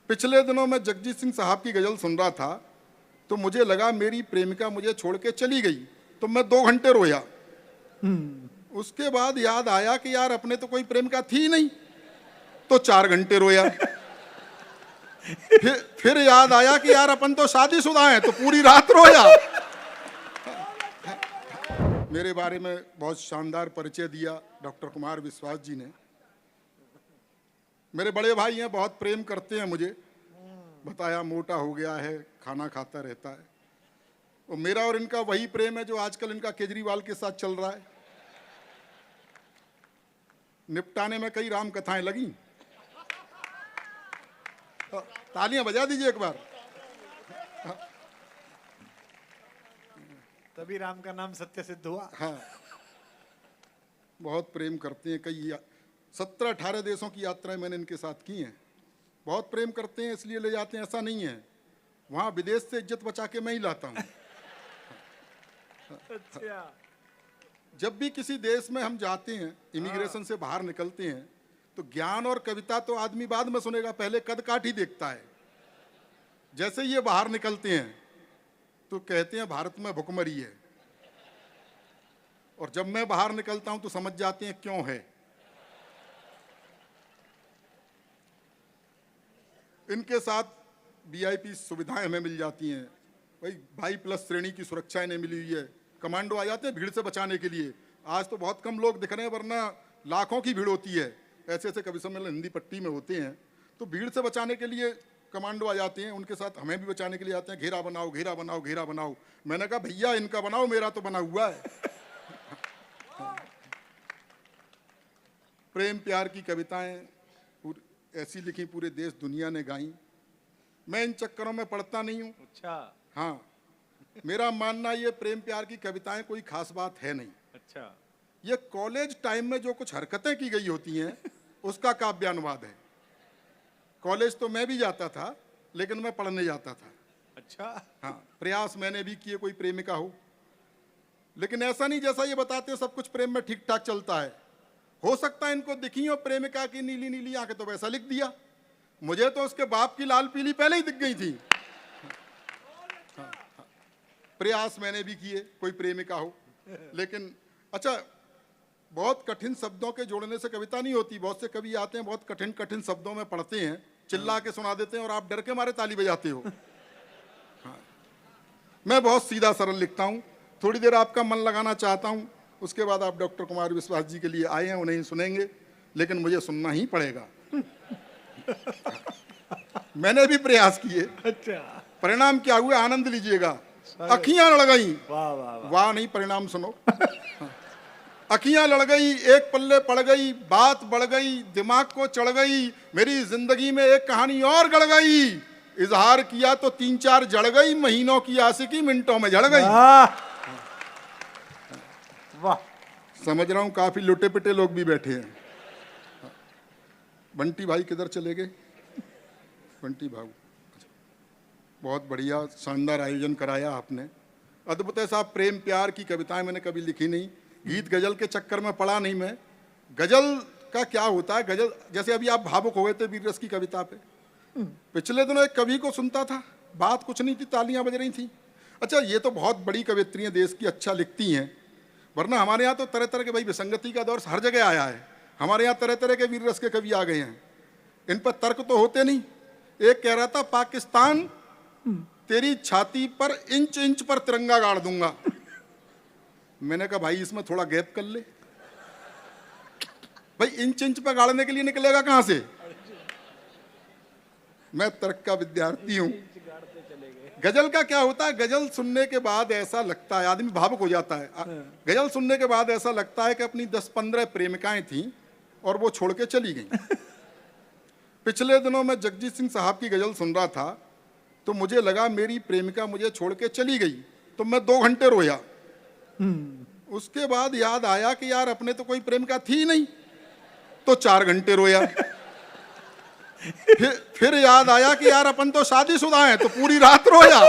पिछले दिनों मैं जगजीत सिंह साहब की गजल सुन रहा था तो मुझे लगा मेरी प्रेमिका मुझे छोड़ के चली गई, तो मैं 2 घंटे रोया। उसके बाद याद आया कि यार अपने तो कोई प्रेमिका थी नहीं, तो 4 घंटे रोया। फिर याद आया कि यार अपन तो शादीशुदा हैं, तो पूरी रात रोया। मेरे बारे में बहुत शानदार परिचय दिया डॉक्टर कुमार विश्वास जी ने। मेरे बड़े भाई हैं, बहुत प्रेम करते हैं मुझे। बताया मोटा हो गया है, खाना खाता रहता है। और मेरा और इनका वही प्रेम है जो आजकल इनका केजरीवाल के साथ चल रहा है। निपटाने में कई राम कथाएं लगी। तालियां बजा दीजिए एक बार। तभी राम का नाम सत्य सिद्ध हुआ। हाँ, बहुत प्रेम करते हैं। कई 17-18 देशों की यात्राएं मैंने इनके साथ की हैं। बहुत प्रेम करते हैं इसलिए ले जाते हैं, ऐसा नहीं है। वहाँ विदेश से इज्जत बचा के मैं ही लाता हूँ। अच्छा। जब भी किसी देश में हम जाते हैं, इमिग्रेशन से बाहर निकलते हैं, तो ज्ञान और कविता तो आदमी बाद में सुनेगा, पहले कद काठ ही देखता है। जैसे ये बाहर निकलते हैं तो कहते हैं भारत में भुखमरी है, और जब मैं बाहर निकलता हूं तो समझ जाते हैं क्यों है। इनके साथ वीआईपी सुविधाएं हमें मिल जाती हैं। भाई 22+ श्रेणी की सुरक्षा इन्हें मिली हुई है। कमांडो आ जाते हैं भीड़ से बचाने के लिए। आज तो बहुत कम लोग दिख रहे हैं, वरना लाखों की भीड़ होती है। ऐसे ऐसे कवि सम्मेलन हिंदी पट्टी में होते हैं, तो भीड़ से बचाने के लिए कमांडो आ जाते हैं। उनके साथ हमें भी बचाने के लिए आते हैं। घेरा बनाओ, घेरा बनाओ, घेरा बनाओ। मैंने कहा भैया इनका बनाओ, मेरा तो बना हुआ है। प्रेम प्यार की कविताएं ऐसी लिखी, पूरे देश दुनिया ने गाई। मैं इन चक्करों में पढ़ता नहीं हूँ। अच्छा। हाँ, मेरा मानना ये प्रेम प्यार की कविताएं कोई खास बात है नहीं। अच्छा। ये कॉलेज टाइम में जो कुछ हरकतें की गई होती हैं उसका काव्यानुवाद है। कॉलेज तो मैं भी जाता था, लेकिन मैं पढ़ने जाता था। अच्छा। हाँ, प्रयास मैंने भी किए कोई प्रेमिका हो, लेकिन ऐसा नहीं जैसा ये बताते हैं सब कुछ प्रेम में ठीक ठाक चलता है। हो सकता है इनको दिखी हो प्रेमिका की नीली नीली आंखें, तो वैसा लिख दिया। मुझे तो उसके बाप की लाल पीली पहले ही दिख गई थी। प्रयास मैंने भी किए कोई प्रेमिका हो, लेकिन अच्छा, बहुत कठिन शब्दों के जोड़ने से कविता नहीं होती। बहुत से कवि आते हैं, बहुत कठिन कठिन शब्दों में पढ़ते हैं, चिल्ला के सुना देते हैं, और आप डर के मारे ताली बजाते हो। हाँ, मैं बहुत सीधा सरल लिखता हूँ। थोड़ी देर आपका मन लगाना चाहता हूँ, उसके बाद आप डॉक्टर कुमार विश्वास जी के लिए आए हैं, उन्हें ही सुनेंगे, लेकिन मुझे सुनना ही पड़ेगा। मैंने भी प्रयास किए। अच्छा। परिणाम क्या हुआ, आनंद लीजिएगा। अखियां लड़ गई। वाह वाह वाह नहीं, परिणाम सुनो। अखियां लड़ गई, एक पल्ले पड़ गई, बात बढ़ गई, दिमाग को चढ़ गई, मेरी जिंदगी में एक कहानी और गढ़ गई। इजहार किया तो 3-4 जड़ गई, महीनों की आशिकी मिनटों में जड़ गई। वाह। समझ रहा हूं काफी लुटे पिटे लोग भी बैठे हैं। बंटी भाई किधर चले गए? बंटी भाऊ, बहुत बढ़िया शानदार आयोजन कराया आपने। अद्भुत है साहब। प्रेम प्यार की कविताएं मैंने कभी लिखी नहीं, गीत गजल के चक्कर में पड़ा नहीं मैं। गजल का क्या होता है, गजल जैसे अभी आप भावुक हो गए थे वीर रस की कविता पे। पिछले दिनों एक कवि को सुनता था, बात कुछ नहीं थी, तालियां बज रही थी। अच्छा, ये तो बहुत बड़ी कवियत्री हैं, देश की, अच्छा लिखती हैं, वरना हमारे यहाँ तो तरह तरह के, भाई विसंगति का दौर हर जगह आया है। हमारे यहाँ तरह तरह के वीर रस के कवि आ गए हैं, इन पर तर्क तो होते नहीं। एक कह रहा था, पाकिस्तान तेरी छाती पर इंच इंच पर तिरंगा गाड़ दूंगा। मैंने कहा भाई इसमें थोड़ा गैप कर ले। भाई इंच इंच पर गाड़ने के लिए निकलेगा कहां से? मैं तर्क का विद्यार्थी हूं। गजल का क्या होता है, गजल सुनने के बाद ऐसा लगता है, आदमी भावुक हो जाता है। गजल सुनने के बाद ऐसा लगता है कि अपनी 10-15 प्रेमिकाएं थीं और वो छोड़ के चली गईं। पिछले दिनों मैं जगजीत सिंह साहब की गजल सुन रहा था तो मुझे लगा मेरी प्रेमिका मुझे छोड़ के चली गई, तो मैं 2 घंटे रोया। उसके बाद याद आया कि यार अपने तो कोई प्रेमिका थी नहीं, तो 4 घंटे रोया। फिर याद आया कि यार अपन तो शादीशुदा हैं, तो पूरी रात रोया।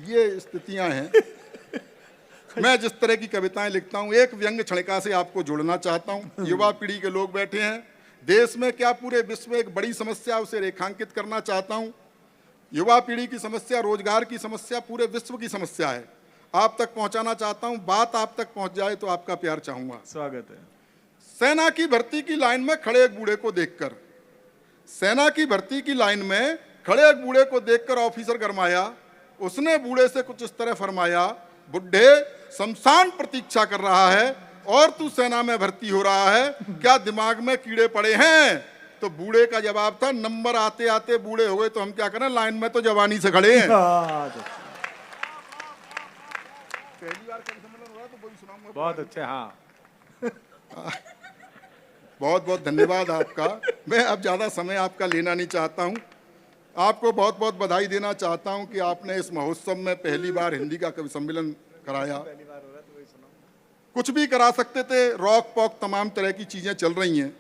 ये स्थितियां हैं। मैं जिस तरह की कविताएं लिखता हूं, एक व्यंग क्षणिका से आपको जोड़ना चाहता हूं। युवा पीढ़ी के लोग बैठे हैं, देश में क्या पूरे विश्व में एक बड़ी समस्या उसे रेखांकित करना चाहता हूं। युवा पीढ़ी की समस्या, रोजगार की समस्या पूरे विश्व की समस्या है, आप तक पहुंचाना चाहता हूं। बात आप तक पहुंच जाए तो आपका प्यार चाहूंगा। स्वागत है। सेना की भर्ती की लाइन में खड़े एक बूढ़े को देखकर, सेना की भर्ती की लाइन में खड़े एक बूढ़े को देखकर ऑफिसर गरमाया। उसने बूढ़े से कुछ इस तरह फरमाया, बुड्ढे शमशान प्रतीक्षा कर रहा है और तू सेना में भर्ती हो रहा है, क्या दिमाग में कीड़े पड़े हैं? तो बूढ़े का जवाब था, नंबर आते आते बूढ़े हो गए तो हम क्या करें, लाइन में तो जवानी से खड़े हैं। पहली बार कभी सम्मेलन हो रहा तो वही सुनाऊंगा। बहुत अच्छे। हाँ, बहुत बहुत धन्यवाद आपका। मैं अब ज़्यादा समय आपका लेना नहीं चाहता हूं। आपको बहुत बहुत बधाई देना चाहता हूं कि आपने इस महोत्सव में पहली बार हिंदी का कवि सम्मेलन कराया। कुछ भी करा सकते थे, रॉक पॉक तमाम तरह की चीज़ें चल रही हैं।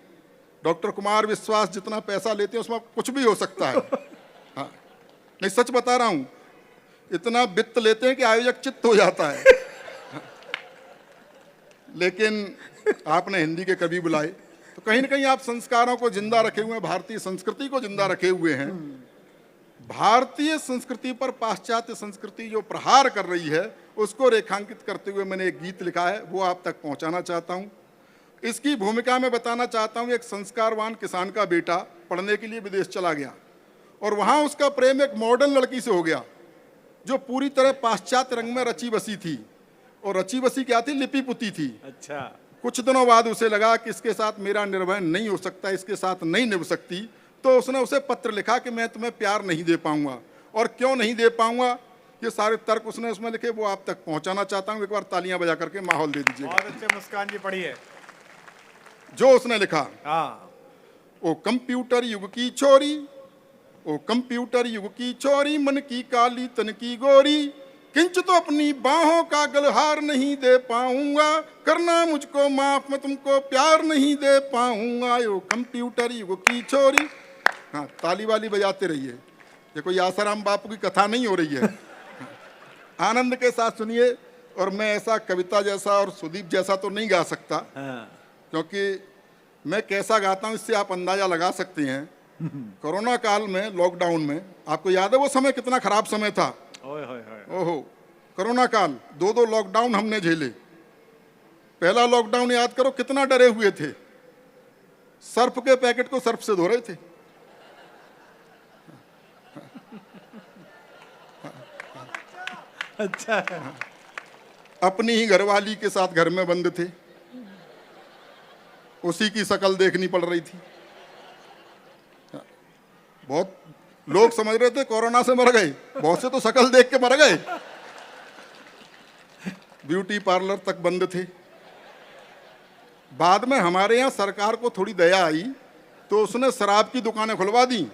डॉक्टर कुमार विश्वास जितना पैसा लेते हैं उसमें कुछ भी हो सकता है। हाँ, नहीं सच बता रहा हूँ, इतना वित्त लेते हैं कि आयोजक चित्त हो जाता है। लेकिन आपने हिंदी के कवि बुलाए तो कहीं ना कहीं आप संस्कारों को जिंदा रखे हुए हैं, भारतीय संस्कृति को जिंदा रखे हुए हैं। भारतीय संस्कृति पर पाश्चात्य संस्कृति जो प्रहार कर रही है उसको रेखांकित करते हुए मैंने एक गीत लिखा है, वो आप तक पहुंचाना चाहता हूं। इसकी भूमिका में बताना चाहता हूं, एक संस्कारवान किसान का बेटा पढ़ने के लिए विदेश चला गया और वहां उसका प्रेम एक मॉडर्न लड़की से हो गया जो पूरी तरह पाश्चात्य रंग में रची बसी थी। और रची बसी क्या थी, लिपि पुती थी। अच्छा। कुछ दिनों बाद उसे लगा कि इसके साथ मेरा निर्वहन नहीं हो सकता, इसके साथ नहीं निभ सकती, तो उसने उसे पत्र लिखा कि मैं तुम्हें प्यार नहीं दे पाऊंगा। और क्यों नहीं दे पाऊंगा, ये सारे तर्क उसने उसमें लिखे, वो आप तक पहुंचाना चाहता हूं। एक बार तालियां बजा करके माहौल दे दीजिए। बहुत अच्छे। मुस्कान जी पढ़िए जो उसने लिखा, हाँ। ओ कंप्यूटर युग की छोरी, ओ कंप्यूटर युग की छोरी, मन की काली तन की गोरी, किंच तो अपनी बाहों का गलहार नहीं दे पाऊंगा, करना मुझको माफ, मैं तुमको प्यार नहीं दे पाऊंगा। यो कंप्यूटर युग की छोरी। हाँ, ताली वाली बजाते रहिए, ये कोई आसाराम बापू की कथा नहीं हो रही है। आनंद के साथ सुनिए। और मैं ऐसा कविता जैसा और सुदीप जैसा तो नहीं गा सकता, हाँ। क्योंकि मैं कैसा गाता हूँ इससे आप अंदाजा लगा सकते हैं। कोरोना काल में, लॉकडाउन में, आपको याद है वो समय कितना खराब समय था। ओए होए होए। ओहो, कोरोना काल, दो लॉकडाउन हमने झेले। पहला लॉकडाउन याद करो, कितना डरे हुए थे, सर्फ के पैकेट को सर्फ से धो रहे थे। अच्छा। अपनी ही घरवाली के साथ घर में बंद थे, उसी की शक्ल देखनी पड़ रही थी। बहुत लोग समझ रहे थे कोरोना से मर गए, बहुत से तो शक्ल देख के मर गए। ब्यूटी पार्लर तक बंद थे। बाद में हमारे यहाँ सरकार को थोड़ी दया आई तो उसने शराब की दुकानें खुलवा दी,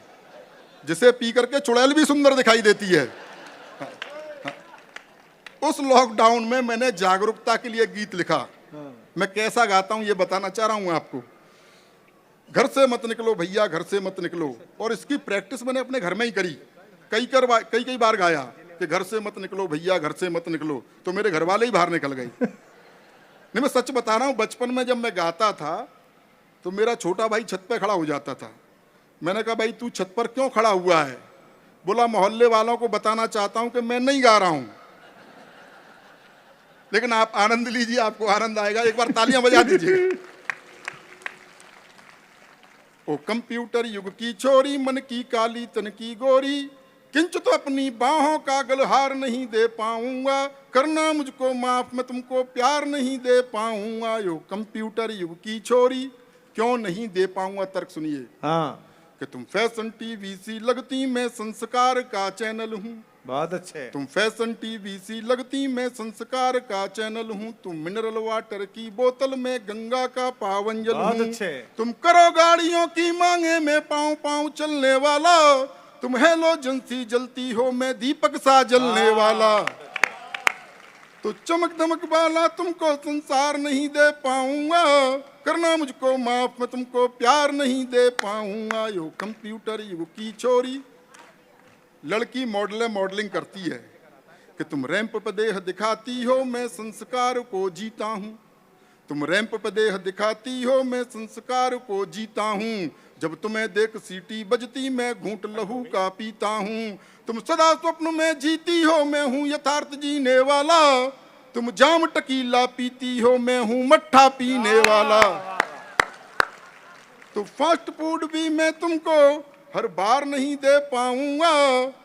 जिसे पी करके चुड़ैल भी सुंदर दिखाई देती है। उस लॉकडाउन में मैंने जागरूकता के लिए गीत लिखा। मैं कैसा गाता हूं ये बताना चाह रहा हूं आपको। घर से मत निकलो भैया, घर से मत निकलो। और इसकी प्रैक्टिस मैंने अपने घर में ही करी, कई बार गाया कि घर से मत निकलो भैया, घर से मत निकलो, तो मेरे घर वाले ही बाहर निकल गए। नहीं, मैं सच बता रहा हूं, बचपन में जब मैं गाता था तो मेरा छोटा भाई छत पे खड़ा हो जाता था। मैंने कहा, भाई तू छत पर क्यों खड़ा हुआ है? बोला, मोहल्ले वालों को बताना चाहता हूं कि मैं नहीं गा रहा हूं। लेकिन आप आनंद लीजिए, आपको आनंद आएगा। एक बार तालियां बजा दीजिए। ओ कंप्यूटर युग की छोरी, मन की काली तन की गोरी, किंच तो अपनी बाहों का गलहार नहीं दे पाऊंगा, करना मुझको माफ, मैं तुमको प्यार नहीं दे पाऊंगा। यो कंप्यूटर युग की छोरी, क्यों नहीं दे पाऊंगा? तर्क सुनिए। हाँ। कि तुम फैशन टीवी सी लगती, मैं संस्कार का चैनल हूँ। बहुत अच्छे। तुम फैशन टीवी सी लगती, मैं संस्कार का चैनल हूँ। तुम मिनरल वाटर की बोतल में गंगा का पावन जल बहुत हूँ। अच्छे। तुम करो गाड़ियों की मांगे में पाँव पाँव चलने वाला, तुम हेलोजन सी जलती हो, मैं दीपक सा जलने वाला। तो चमक दमक वाला तुमको संसार नहीं दे पाऊंगा, करना मुझको माफ, मैं तुमको प्यार नहीं दे पाऊंगा। यो कंप्यूटर युग की छोरी। लड़की मॉडलिंग करती है कि तुम रैंप पर देह दिखाती हो, मैं संस्कार को जीता हूँ। तुम रैंप पे देह दिखाती हो, मैं संस्कार को जीता हूँ। जब तुम्हें देख सीटी बजती, मैं घूंट लहू का पीता हूँ। तुम सदा स्वप्न में जीती हो, मैं हूँ यथार्थ जीने वाला। तुम जाम टकीला पीती हो, मैं हूँ मट्ठा पीने वाला। तो फास्ट फूड भी मैं तुमको हर बार नहीं दे पाऊंगा,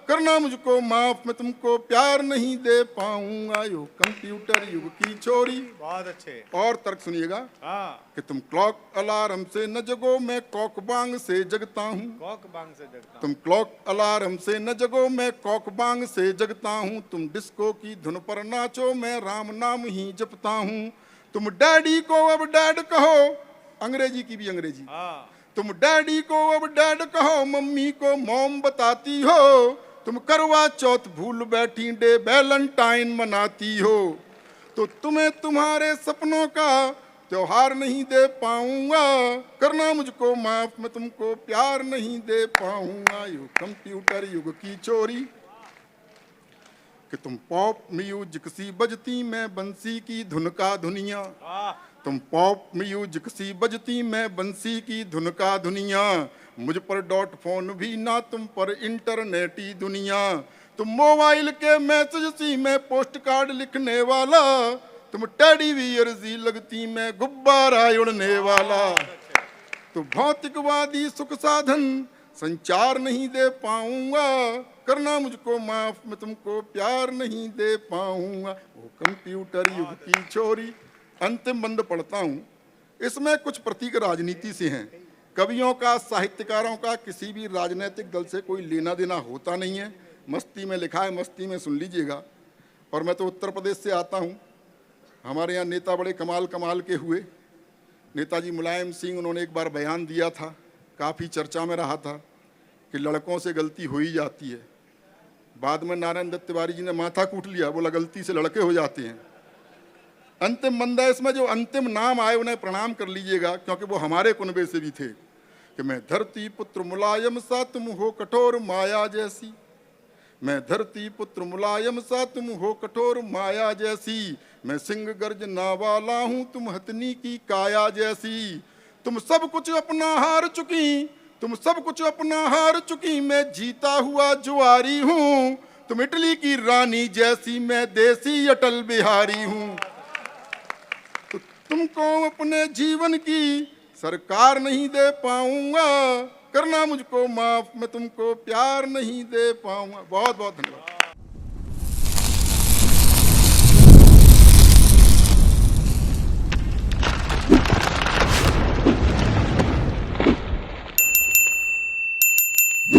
करना मुझको माफ, मैं तुमको प्यार नहीं दे पाऊंगा। यो कंप्यूटर युग की छोरी। बहुत अच्छे। और तर्क सुनिएगा हाँ। कि तुम क्लॉक अलार्म से न जगो, मैं कॉक बांग से जगता हूँ। कॉक बांग से जगता तुम क्लॉक अलार्म से न जगो, मैं कॉक बांग से जगता हूँ। तुम डिस्को की धुन पर नाचो, मैं राम नाम ही जपता हूँ। तुम डैडी को अब डैड कहो, अंग्रेजी की भी अंग्रेजी। हाँ। तुम डैडी को अब डैड कहो, मम्मी को मॉम बताती हो। तुम करवा चौथ भूल बैठी, डे वैलेंटाइन मनाती हो। तो तुम्हें तुम्हारे सपनों का त्योहार नहीं दे पाऊंगा, करना मुझको माफ, मैं तुमको प्यार नहीं दे पाऊंगा। यो कंप्यूटर युग की चोरी। कि तुम पॉप म्यूजिक सी बजती, मैं बंसी की धुन का धुनिया। तुम पॉप म्यूजिक सी बजती, मैं बंसी की धुन का दुनिया। मुझ पर डॉट फोन भी ना, तुम पर इंटरनेटी दुनिया। तुम मोबाइल के मैसेज सी, मैं पोस्ट कार्ड लिखने वाला। तुम टेडी बियर सी लगती, मैं गुब्बारा उड़ने वाला। तो भौतिकवादी सुख साधन संचार नहीं दे पाऊंगा, करना मुझको माफ, मैं तुमको प्यार नहीं दे पाऊंगा। वो कंप्यूटर युग की छोरी। अंतिम बंद पढ़ता हूँ। इसमें कुछ प्रतीक राजनीति से हैं। कवियों का, साहित्यकारों का किसी भी राजनीतिक दल से कोई लेना देना होता नहीं है। मस्ती में लिखा है, मस्ती में सुन लीजिएगा। और मैं तो उत्तर प्रदेश से आता हूँ। हमारे यहाँ नेता बड़े कमाल कमाल के हुए। नेताजी मुलायम सिंह, उन्होंने एक बार बयान दिया था, काफ़ी चर्चा में रहा था, कि लड़कों से गलती हो ही जाती है। बाद में नारायण दत्त तिवारी जी ने माथा कूट लिया, बोला गलती से लड़के हो जाते हैं। अंतिम बंदा, इसमें जो अंतिम नाम आए उन्हें प्रणाम कर लीजिएगा, क्योंकि वो हमारे कुनबे से भी थे। कि मैं धरती पुत्र मुलायम सा, तुम हो कठोर माया जैसी। मैं धरती पुत्र मुलायम सा, तुम हो कठोर माया जैसी। मैं सिंह गर्जना वाला हूँ, तुम हथनी की काया जैसी। तुम सब कुछ अपना हार चुकी, तुम सब कुछ अपना हार चुकी। मैं जीता हुआ जुआरी हूँ, तुम इटली की रानी जैसी। मैं देसी अटल बिहारी हूँ। तो तुमको अपने जीवन की सरकार नहीं दे पाऊंगा, करना मुझको माफ, मैं तुमको प्यार नहीं दे पाऊंगा। बहुत बहुत धन्यवाद।